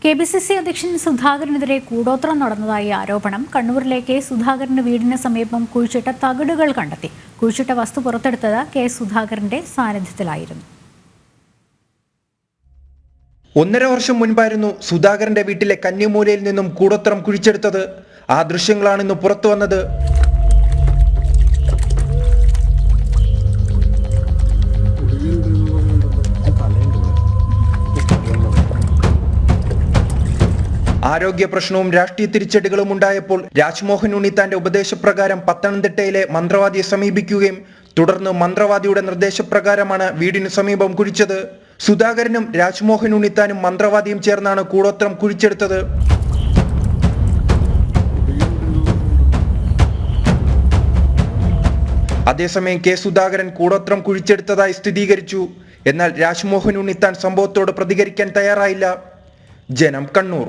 KPCC അധ്യക്ഷൻ സുധാകരനെതിരെ കൂടോത്രം നടന്നതായി ആരോപണം. കണ്ണൂരിലെ കെ സുധാകരന്റെ വീടിന് സമീപം കുഴിച്ചിട്ട തകിടുകൾ കണ്ടെത്തി. കുഴിച്ചിട്ട വസ്തു പുറത്തെടുത്തത് കെ സുധാകരന്റെ സാന്നിധ്യത്തിലായിരുന്നു. 1.5 വർഷം മുൻപായിരുന്നു സുധാകരന്റെ വീട്ടിലെ കന്നിമൂലയിൽ നിന്നും കൂടോത്രം കുഴിച്ചെടുത്തത്. ആ ദൃശ്യങ്ങളാണ് ഇന്ന് പുറത്തു വന്നത്. ആരോഗ്യ പ്രശ്നവും രാഷ്ട്രീയ തിരിച്ചടികളും ഉണ്ടായപ്പോൾ രാജ്മോഹൻ ഉണ്ണിത്താന്റെ ഉപദേശപ്രകാരം പത്തനംതിട്ടയിലെ മന്ത്രവാദിയെ സമീപിക്കുകയും തുടർന്ന് മന്ത്രവാദിയുടെ നിർദ്ദേശപ്രകാരമാണ് വീടിന് സമീപം കുഴിച്ചത്. സുധാകരനും രാജ്മോഹൻ ഉണ്ണിത്താനും മന്ത്രവാദിയും ചേർന്നാണ് കൂടോത്രം കുഴിച്ചെടുത്തത്. അതേസമയം കെ സുധാകരൻ കൂടോത്രം കുഴിച്ചെടുത്തതായി സ്ഥിരീകരിച്ചു. എന്നാൽ രാജ്മോഹൻ ഉണ്ണിത്താൻ സംഭവത്തോട് പ്രതികരിക്കാൻ തയ്യാറായില്ല. ജനം, കണ്ണൂർ.